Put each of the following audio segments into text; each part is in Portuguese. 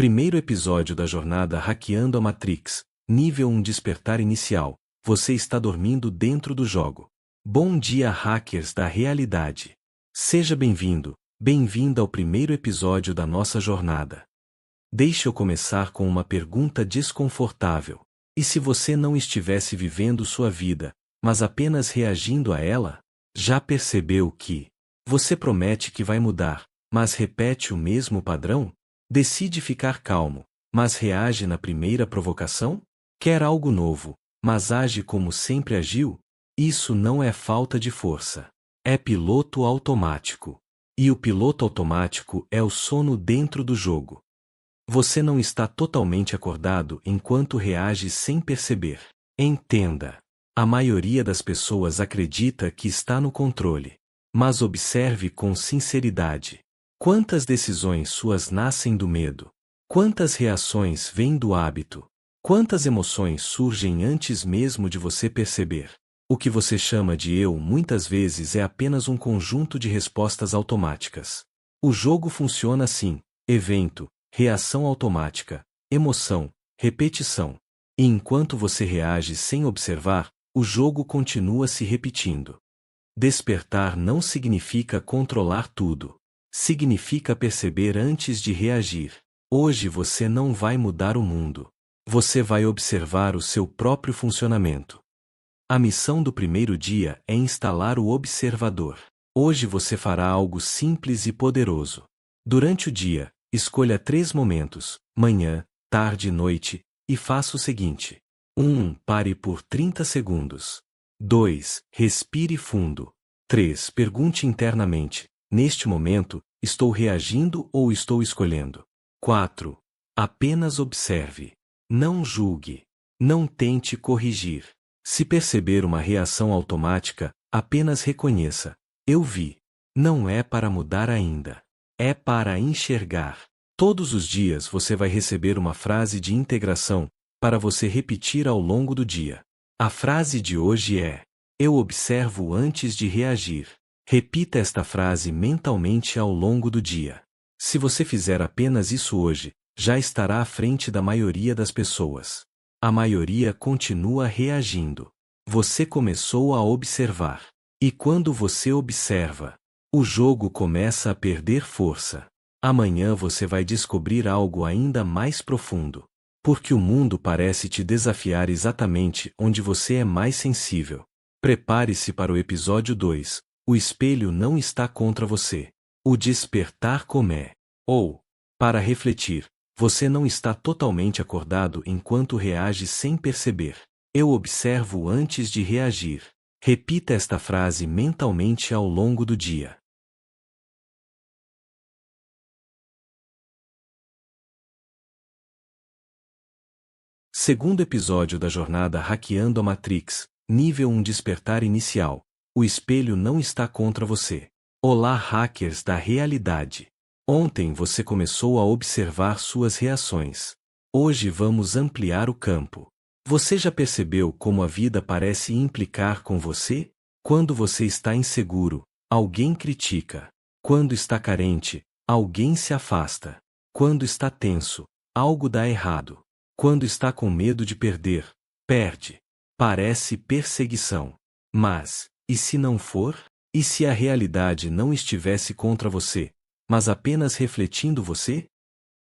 Primeiro episódio da jornada Hackeando a Matrix, nível 1 despertar inicial. Você está dormindo dentro do jogo. Bom dia, hackers da realidade. Seja bem-vindo, bem-vinda ao primeiro episódio da nossa jornada. Deixe eu começar com uma pergunta desconfortável. E se você não estivesse vivendo sua vida, mas apenas reagindo a ela? Já percebeu que você promete que vai mudar, mas repete o mesmo padrão? Decide ficar calmo, mas reage na primeira provocação? Quer algo novo, mas age como sempre agiu? Isso não é falta de força. É piloto automático. E o piloto automático é o sono dentro do jogo. Você não está totalmente acordado enquanto reage sem perceber. Entenda. A maioria das pessoas acredita que está no controle. Mas observe com sinceridade. Quantas decisões suas nascem do medo? Quantas reações vêm do hábito? Quantas emoções surgem antes mesmo de você perceber? O que você chama de eu muitas vezes é apenas um conjunto de respostas automáticas. O jogo funciona assim: evento, reação automática, emoção, repetição. E enquanto você reage sem observar, o jogo continua se repetindo. Despertar não significa controlar tudo. Significa perceber antes de reagir. Hoje você não vai mudar o mundo. Você vai observar o seu próprio funcionamento. A missão do primeiro dia é instalar o observador. Hoje você fará algo simples e poderoso. Durante o dia, escolha 3 momentos, manhã, tarde e noite, e faça o seguinte. 1. Pare por 30 segundos. 2. Respire fundo. 3. Pergunte internamente: neste momento, estou reagindo ou estou escolhendo? 4. Apenas observe. Não julgue. Não tente corrigir. Se perceber uma reação automática, apenas reconheça. Eu vi. Não é para mudar ainda. É para enxergar. Todos os dias você vai receber uma frase de integração, para você repetir ao longo do dia. A frase de hoje é: eu observo antes de reagir. Repita esta frase mentalmente ao longo do dia. Se você fizer apenas isso hoje, já estará à frente da maioria das pessoas. A maioria continua reagindo. Você começou a observar. E quando você observa, o jogo começa a perder força. Amanhã você vai descobrir algo ainda mais profundo. Porque o mundo parece te desafiar exatamente onde você é mais sensível. Prepare-se para o episódio 2. O espelho não está contra você. O despertar come. Ou, para refletir, você não está totalmente acordado enquanto reage sem perceber. Eu observo antes de reagir. Repita esta frase mentalmente ao longo do dia. Segundo episódio da jornada Hackeando a Matrix, nível 1 despertar inicial. O espelho não está contra você. Olá, hackers da realidade. Ontem você começou a observar suas reações. Hoje vamos ampliar o campo. Você já percebeu como a vida parece implicar com você? Quando você está inseguro, alguém critica. Quando está carente, alguém se afasta. Quando está tenso, algo dá errado. Quando está com medo de perder, perde. Parece perseguição. Mas, e se não for? E se a realidade não estivesse contra você, mas apenas refletindo você?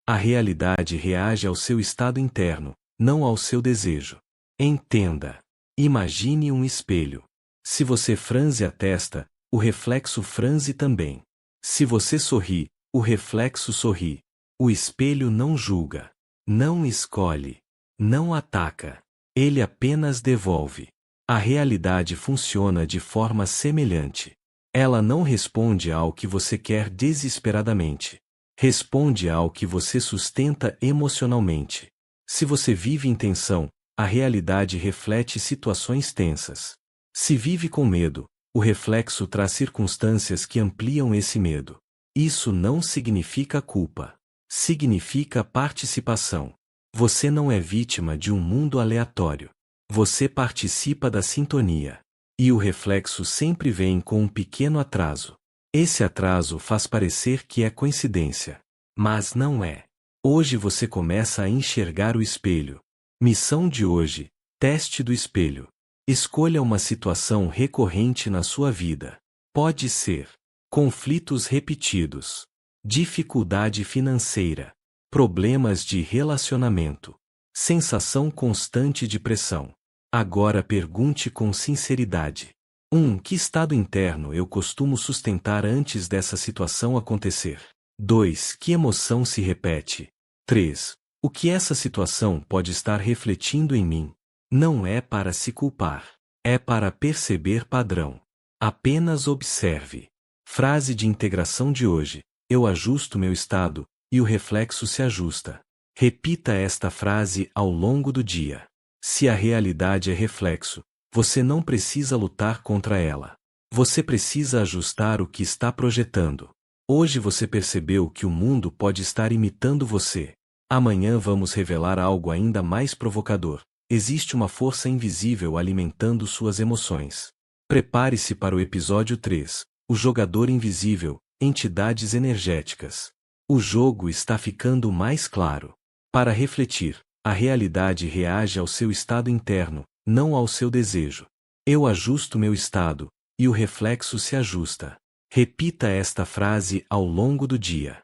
A realidade reage ao seu estado interno, não ao seu desejo. Entenda. Imagine um espelho. Se você franze a testa, o reflexo franze também. Se você sorri, o reflexo sorri. O espelho não julga. Não escolhe. Não ataca. Ele apenas devolve. A realidade funciona de forma semelhante. Ela não responde ao que você quer desesperadamente. Responde ao que você sustenta emocionalmente. Se você vive em tensão, a realidade reflete situações tensas. Se vive com medo, o reflexo traz circunstâncias que ampliam esse medo. Isso não significa culpa. Significa participação. Você não é vítima de um mundo aleatório. Você participa da sintonia. E o reflexo sempre vem com um pequeno atraso. Esse atraso faz parecer que é coincidência. Mas não é. Hoje você começa a enxergar o espelho. Missão de hoje: teste do espelho. Escolha uma situação recorrente na sua vida. Pode ser conflitos repetidos, dificuldade financeira, problemas de relacionamento, sensação constante de pressão. Agora pergunte com sinceridade. 1. Que estado interno eu costumo sustentar antes dessa situação acontecer? 2. Que emoção se repete? 3. O que essa situação pode estar refletindo em mim? Não é para se culpar. É para perceber padrão. Apenas observe. Frase de integração de hoje: eu ajusto meu estado, e o reflexo se ajusta. Repita esta frase ao longo do dia. Se a realidade é reflexo, você não precisa lutar contra ela. Você precisa ajustar o que está projetando. Hoje você percebeu que o mundo pode estar imitando você. Amanhã vamos revelar algo ainda mais provocador. Existe uma força invisível alimentando suas emoções. Prepare-se para o episódio 3, o jogador invisível, entidades energéticas. O jogo está ficando mais claro. Para refletir, a realidade reage ao seu estado interno, não ao seu desejo. Eu ajusto meu estado, e o reflexo se ajusta. Repita esta frase ao longo do dia.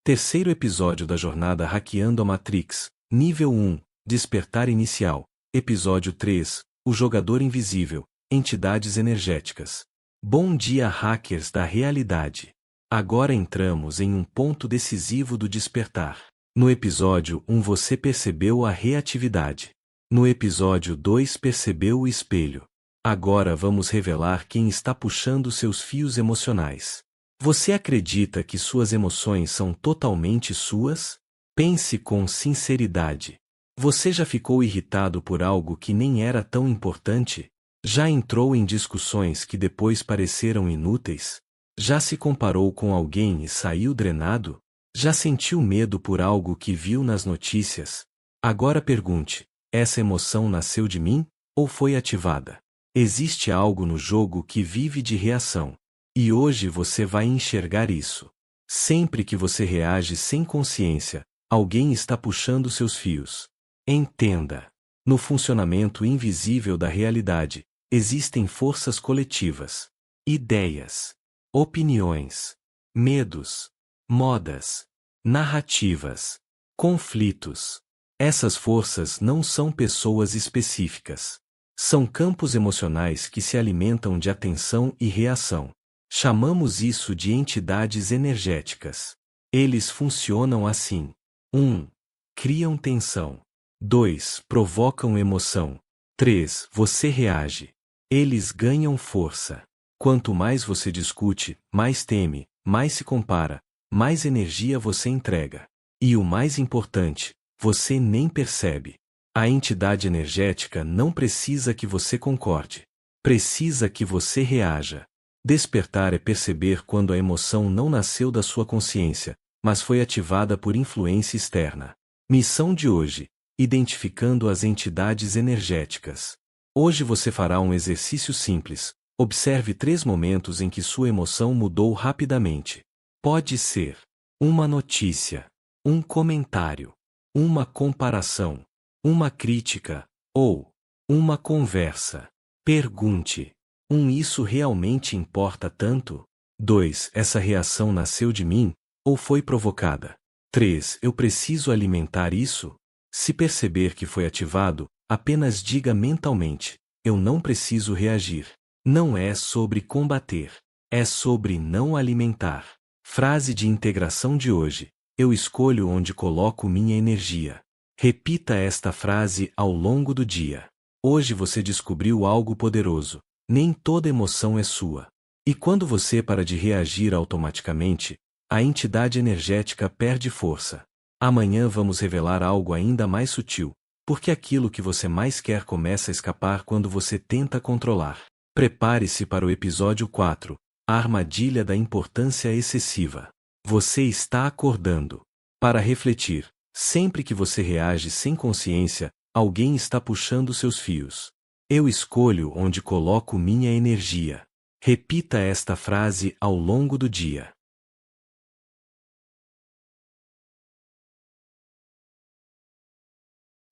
Terceiro episódio da jornada Hackeando a Matrix, nível 1, Despertar Inicial, episódio 3, o jogador invisível, entidades energéticas. Bom dia, hackers da realidade. Agora entramos em um ponto decisivo do despertar. No episódio 1 você percebeu a reatividade. No episódio 2 percebeu o espelho. Agora vamos revelar quem está puxando seus fios emocionais. Você acredita que suas emoções são totalmente suas? Pense com sinceridade. Você já ficou irritado por algo que nem era tão importante? Já entrou em discussões que depois pareceram inúteis? Já se comparou com alguém e saiu drenado? Já sentiu medo por algo que viu nas notícias? Agora pergunte: essa emoção nasceu de mim, ou foi ativada? Existe algo no jogo que vive de reação. E hoje você vai enxergar isso. Sempre que você reage sem consciência, alguém está puxando seus fios. Entenda. No funcionamento invisível da realidade, existem forças coletivas, ideias, opiniões, medos, modas, narrativas, conflitos. Essas forças não são pessoas específicas. São campos emocionais que se alimentam de atenção e reação. Chamamos isso de entidades energéticas. Eles funcionam assim. 1. Criam tensão. 2. Provocam emoção. 3. Você reage. Eles ganham força. Quanto mais você discute, mais teme, mais se compara, mais energia você entrega. E o mais importante, você nem percebe. A entidade energética não precisa que você concorde. Precisa que você reaja. Despertar é perceber quando a emoção não nasceu da sua consciência, mas foi ativada por influência externa. Missão de hoje: identificando as entidades energéticas. Hoje você fará um exercício simples. Observe 3 momentos em que sua emoção mudou rapidamente. Pode ser uma notícia, um comentário, uma comparação, uma crítica, ou uma conversa. Pergunte: isso realmente importa tanto? 2. Essa reação nasceu de mim, ou foi provocada? 3. Eu preciso alimentar isso? Se perceber que foi ativado, apenas diga mentalmente: eu não preciso reagir. Não é sobre combater. É sobre não alimentar. Frase de integração de hoje: eu escolho onde coloco minha energia. Repita esta frase ao longo do dia. Hoje você descobriu algo poderoso. Nem toda emoção é sua. E quando você para de reagir automaticamente, a entidade energética perde força. Amanhã vamos revelar algo ainda mais sutil, porque aquilo que você mais quer começa a escapar quando você tenta controlar. Prepare-se para o episódio 4, a armadilha da importância excessiva. Você está acordando. Para refletir, sempre que você reage sem consciência, alguém está puxando seus fios. Eu escolho onde coloco minha energia. Repita esta frase ao longo do dia.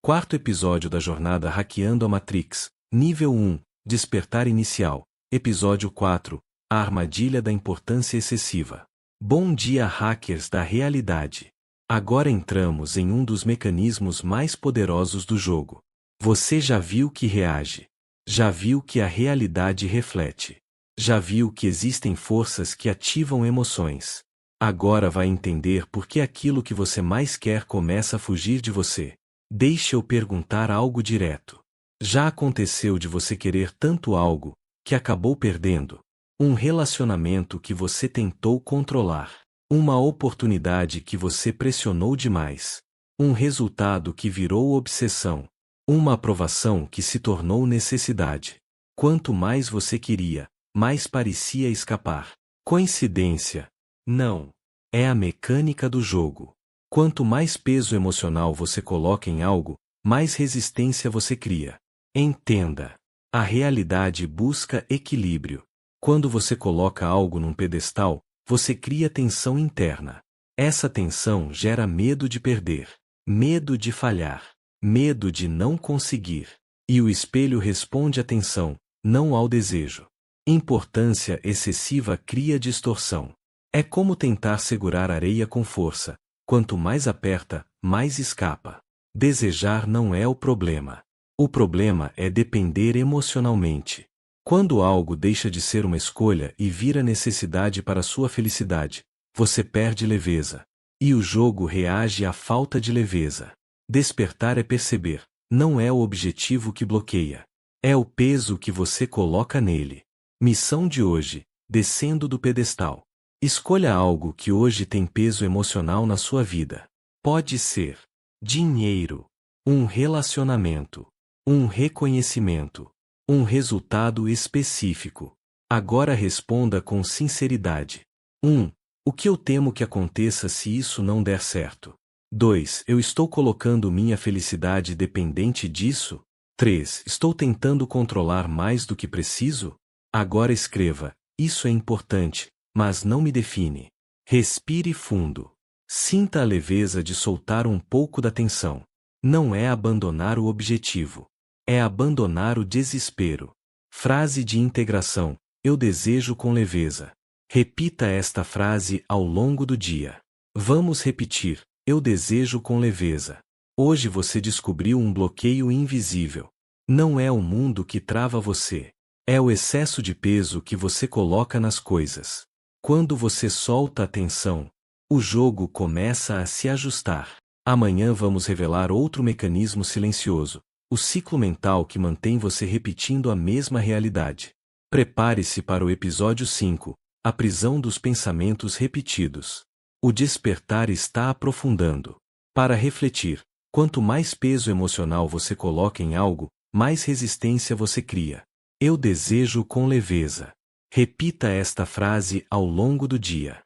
Quarto episódio da jornada Hackeando a Matrix, nível 1, Despertar Inicial, episódio 4, A Armadilha da Importância Excessiva. Bom dia, hackers da realidade. Agora entramos em um dos mecanismos mais poderosos do jogo. Você já viu que reage? Já viu que a realidade reflete? Já viu que existem forças que ativam emoções? Agora vai entender por que aquilo que você mais quer começa a fugir de você. Deixe eu perguntar algo direto. Já aconteceu de você querer tanto algo, que acabou perdendo? Um relacionamento que você tentou controlar. Uma oportunidade que você pressionou demais. Um resultado que virou obsessão. Uma aprovação que se tornou necessidade. Quanto mais você queria, mais parecia escapar. Coincidência? Não. É a mecânica do jogo. Quanto mais peso emocional você coloca em algo, mais resistência você cria. Entenda. A realidade busca equilíbrio. Quando você coloca algo num pedestal, você cria tensão interna. Essa tensão gera medo de perder, medo de falhar, medo de não conseguir. E o espelho responde à tensão, não ao desejo. Importância excessiva cria distorção. É como tentar segurar areia com força. Quanto mais aperta, mais escapa. Desejar não é o problema. O problema é depender emocionalmente. Quando algo deixa de ser uma escolha e vira necessidade para sua felicidade, você perde leveza. E o jogo reage à falta de leveza. Despertar é perceber, não é o objetivo que bloqueia. É o peso que você coloca nele. Missão de hoje: descendo do pedestal. Escolha algo que hoje tem peso emocional na sua vida. Pode ser dinheiro, um relacionamento, um reconhecimento, um resultado específico. Agora responda com sinceridade. 1. O que eu temo que aconteça se isso não der certo? 2. Eu estou colocando minha felicidade dependente disso? 3. Estou tentando controlar mais do que preciso? Agora escreva: isso é importante, mas não me define. Respire fundo. Sinta a leveza de soltar um pouco da tensão. Não é abandonar o objetivo. É abandonar o desespero. Frase de integração: eu desejo com leveza. Repita esta frase ao longo do dia. Vamos repetir: eu desejo com leveza. Hoje você descobriu um bloqueio invisível. Não é o mundo que trava você. É o excesso de peso que você coloca nas coisas. Quando você solta a tensão, o jogo começa a se ajustar. Amanhã vamos revelar outro mecanismo silencioso, o ciclo mental que mantém você repetindo a mesma realidade. Prepare-se para o episódio 5, a prisão dos pensamentos repetidos. O despertar está aprofundando. Para refletir, quanto mais peso emocional você coloca em algo, mais resistência você cria. Eu desejo com leveza. Repita esta frase ao longo do dia.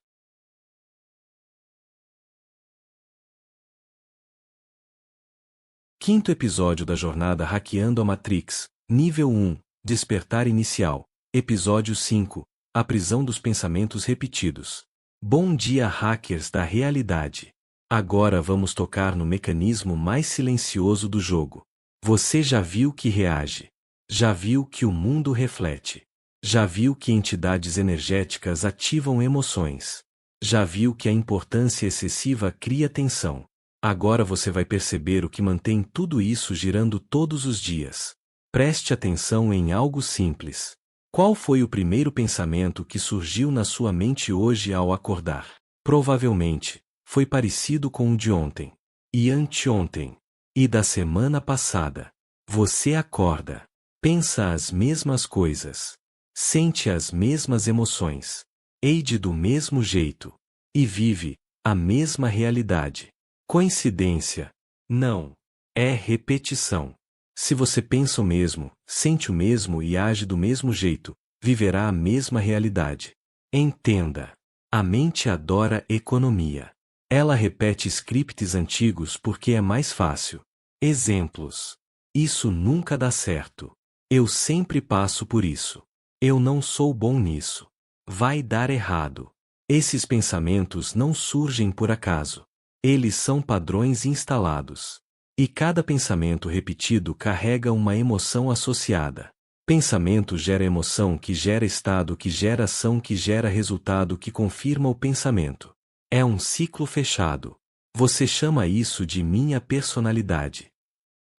Quinto episódio da jornada Hackeando a Matrix, nível 1, Despertar Inicial, episódio 5, A Prisão dos Pensamentos Repetidos. Bom dia, hackers da realidade. Agora vamos tocar no mecanismo mais silencioso do jogo. Você já viu que reage? Já viu que o mundo reflete? Já viu que entidades energéticas ativam emoções? Já viu que a importância excessiva cria tensão? Agora você vai perceber o que mantém tudo isso girando todos os dias. Preste atenção em algo simples. Qual foi o primeiro pensamento que surgiu na sua mente hoje ao acordar? Provavelmente, foi parecido com o de ontem. E anteontem. E da semana passada. Você acorda. Pensa as mesmas coisas. Sente as mesmas emoções. Age do mesmo jeito. E vive a mesma realidade. Coincidência? Não. É repetição. Se você pensa o mesmo, sente o mesmo e age do mesmo jeito, viverá a mesma realidade. Entenda. A mente adora economia. Ela repete scripts antigos porque é mais fácil. Exemplos. Isso nunca dá certo. Eu sempre passo por isso. Eu não sou bom nisso. Vai dar errado. Esses pensamentos não surgem por acaso. Eles são padrões instalados. E cada pensamento repetido carrega uma emoção associada. Pensamento gera emoção que gera estado que gera ação que gera resultado que confirma o pensamento. É um ciclo fechado. Você chama isso de minha personalidade.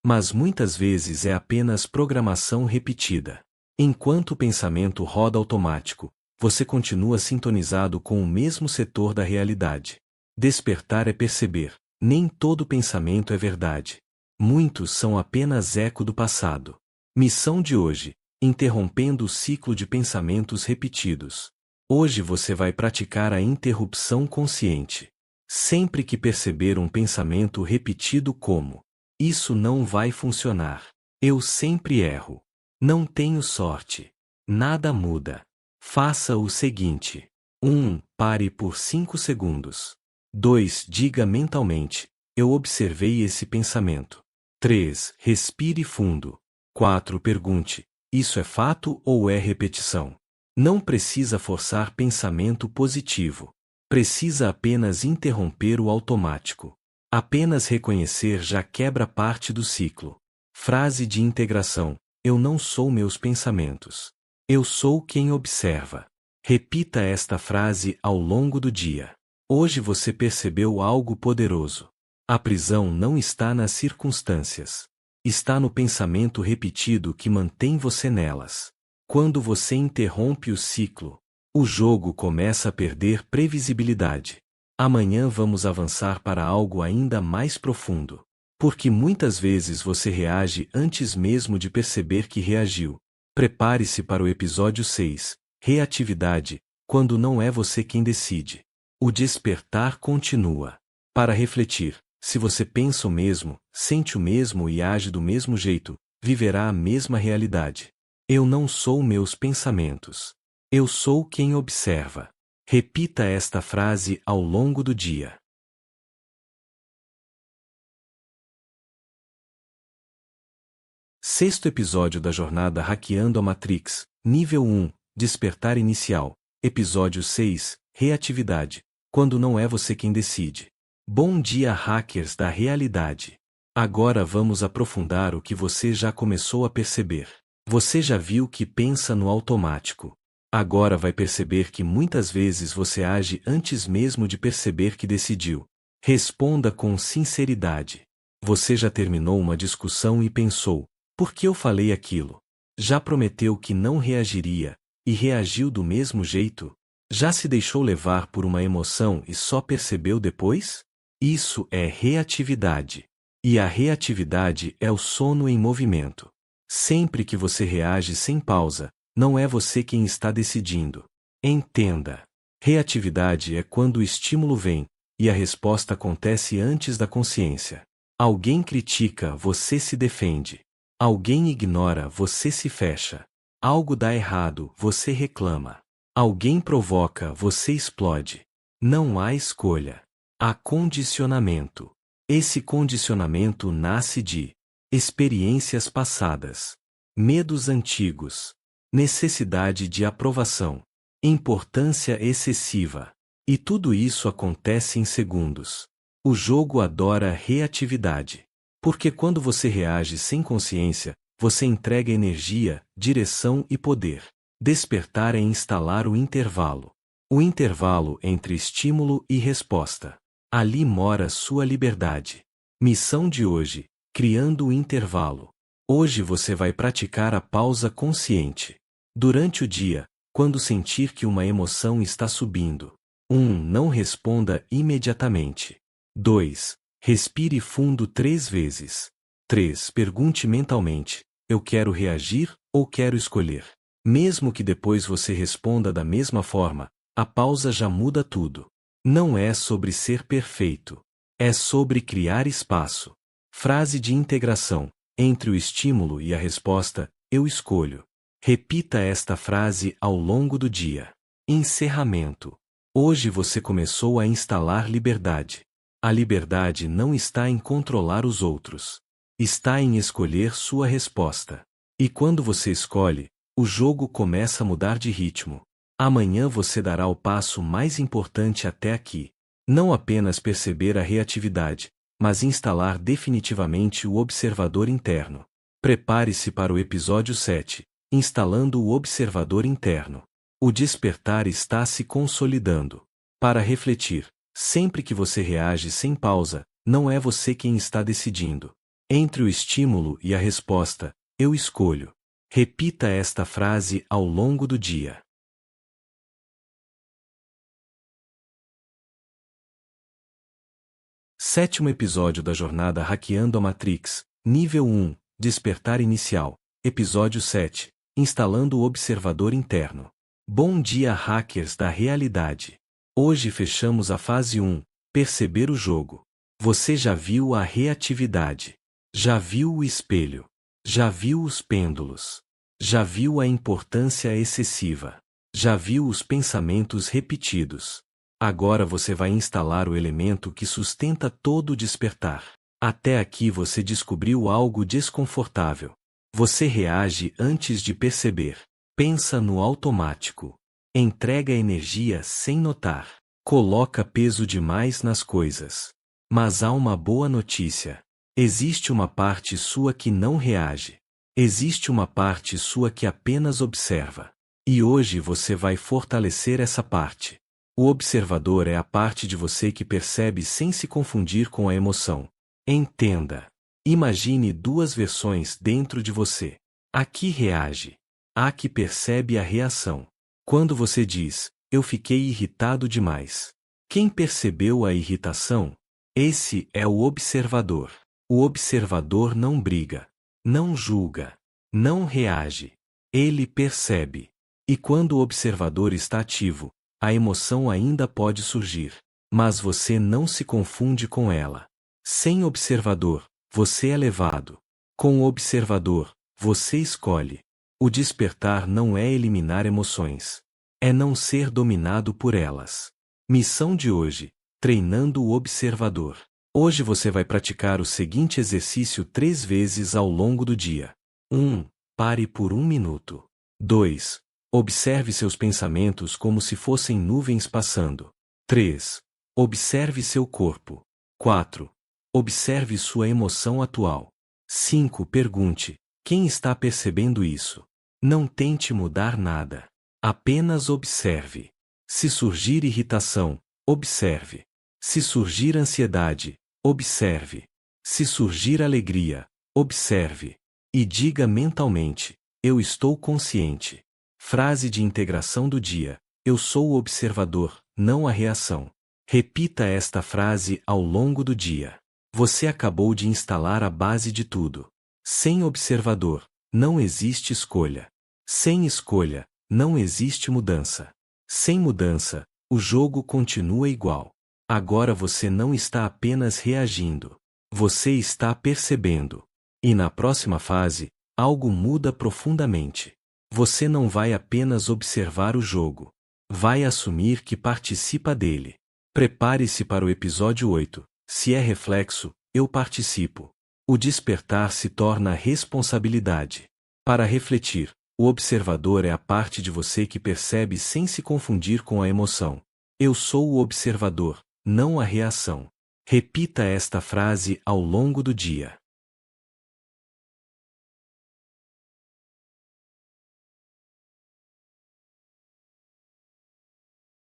Mas muitas vezes é apenas programação repetida. Enquanto o pensamento roda automático, você continua sintonizado com o mesmo setor da realidade. Despertar é perceber, nem todo pensamento é verdade. Muitos são apenas eco do passado. Missão de hoje: interrompendo o ciclo de pensamentos repetidos. Hoje você vai praticar a interrupção consciente. Sempre que perceber um pensamento repetido como "Isso não vai funcionar. Eu sempre erro. Não tenho sorte. Nada muda." Faça o seguinte. 1. Pare por 5 segundos. 2. Diga mentalmente: eu observei esse pensamento. 3. Respire fundo. 4. Pergunte: isso é fato ou é repetição? Não precisa forçar pensamento positivo. Precisa apenas interromper o automático. Apenas reconhecer já quebra parte do ciclo. Frase de integração: eu não sou meus pensamentos. Eu sou quem observa. Repita esta frase ao longo do dia. Hoje você percebeu algo poderoso. A prisão não está nas circunstâncias. Está no pensamento repetido que mantém você nelas. Quando você interrompe o ciclo, o jogo começa a perder previsibilidade. Amanhã vamos avançar para algo ainda mais profundo. Porque muitas vezes você reage antes mesmo de perceber que reagiu. Prepare-se para o episódio 6, Reatividade, quando não é você quem decide. O despertar continua. Para refletir, se você pensa o mesmo, sente o mesmo e age do mesmo jeito, viverá a mesma realidade. Eu não sou meus pensamentos. Eu sou quem observa. Repita esta frase ao longo do dia. Sexto episódio da jornada Hackeando a Matrix, nível 1, Despertar Inicial, episódio 6, Reatividade, quando não é você quem decide. Bom dia, hackers da realidade. Agora vamos aprofundar o que você já começou a perceber. Você já viu que pensa no automático. Agora vai perceber que muitas vezes você age antes mesmo de perceber que decidiu. Responda com sinceridade. Você já terminou uma discussão e pensou: por que eu falei aquilo? Já prometeu que não reagiria, e reagiu do mesmo jeito? Já se deixou levar por uma emoção e só percebeu depois? Isso é reatividade. E a reatividade é o sono em movimento. Sempre que você reage sem pausa, não é você quem está decidindo. Entenda. Reatividade é quando o estímulo vem, e a resposta acontece antes da consciência. Alguém critica, você se defende. Alguém ignora, você se fecha. Algo dá errado, você reclama. Alguém provoca, você explode. Não há escolha. Há condicionamento. Esse condicionamento nasce de experiências passadas, medos antigos, necessidade de aprovação, importância excessiva. E tudo isso acontece em segundos. O jogo adora reatividade. Porque quando você reage sem consciência, você entrega energia, direção e poder. Despertar é instalar o intervalo. O intervalo entre estímulo e resposta. Ali mora sua liberdade. Missão de hoje: criando o intervalo. Hoje você vai praticar a pausa consciente. Durante o dia, quando sentir que uma emoção está subindo. 1. Não responda imediatamente. 2. Respire fundo 3 vezes. 3. Pergunte mentalmente: eu quero reagir ou quero escolher? Mesmo que depois você responda da mesma forma, a pausa já muda tudo. Não é sobre ser perfeito. É sobre criar espaço. Frase de integração: entre o estímulo e a resposta, eu escolho. Repita esta frase ao longo do dia. Encerramento. Hoje você começou a instalar liberdade. A liberdade não está em controlar os outros. Está em escolher sua resposta. E quando você escolhe, o jogo começa a mudar de ritmo. Amanhã você dará o passo mais importante até aqui. Não apenas perceber a reatividade, mas instalar definitivamente o observador interno. Prepare-se para o episódio 7, instalando o observador interno. O despertar está se consolidando. Para refletir, sempre que você reage sem pausa, não é você quem está decidindo. Entre o estímulo e a resposta, eu escolho. Repita esta frase ao longo do dia. Sétimo episódio da jornada Hackeando a Matrix, nível 1, Despertar Inicial, episódio 7, instalando o observador interno. Bom dia, hackers da realidade. Hoje fechamos a fase 1, perceber o jogo. Você já viu a reatividade? Já viu o espelho? Já viu os pêndulos? Já viu a importância excessiva? Já viu os pensamentos repetidos? Agora você vai instalar o elemento que sustenta todo o despertar. Até aqui você descobriu algo desconfortável. Você reage antes de perceber. Pensa no automático. Entrega energia sem notar. Coloca peso demais nas coisas. Mas há uma boa notícia. Existe uma parte sua que não reage. Existe uma parte sua que apenas observa. E hoje você vai fortalecer essa parte. O observador é a parte de você que percebe sem se confundir com a emoção. Entenda. Imagine duas versões dentro de você. A que reage. A que percebe a reação. Quando você diz, eu fiquei irritado demais. Quem percebeu a irritação? Esse é o observador. O observador não briga, não julga, não reage. Ele percebe. E quando o observador está ativo, a emoção ainda pode surgir, mas você não se confunde com ela. Sem observador, você é levado. Com o observador, você escolhe. O despertar não é eliminar emoções. É não ser dominado por elas. Missão de hoje: treinando o observador. Hoje você vai praticar o seguinte exercício 3 vezes ao longo do dia. 1. Pare por 1 minuto. 2. Observe seus pensamentos como se fossem nuvens passando. 3. Observe seu corpo. 4. Observe sua emoção atual. 5. Pergunte: quem está percebendo isso? Não tente mudar nada. Apenas observe. Se surgir irritação, observe. Se surgir ansiedade, observe. Se surgir alegria, observe. E diga mentalmente: eu estou consciente. Frase de integração do dia: eu sou o observador, não a reação. Repita esta frase ao longo do dia. Você acabou de instalar a base de tudo. Sem observador, não existe escolha. Sem escolha, não existe mudança. Sem mudança, o jogo continua igual. Agora você não está apenas reagindo. Você está percebendo. E na próxima fase, algo muda profundamente. Você não vai apenas observar o jogo. Vai assumir que participa dele. Prepare-se para o episódio 8. Se é reflexo, eu participo. O despertar se torna responsabilidade. Para refletir, o observador é a parte de você que percebe sem se confundir com a emoção. Eu sou o observador, não a reação. Repita esta frase ao longo do dia.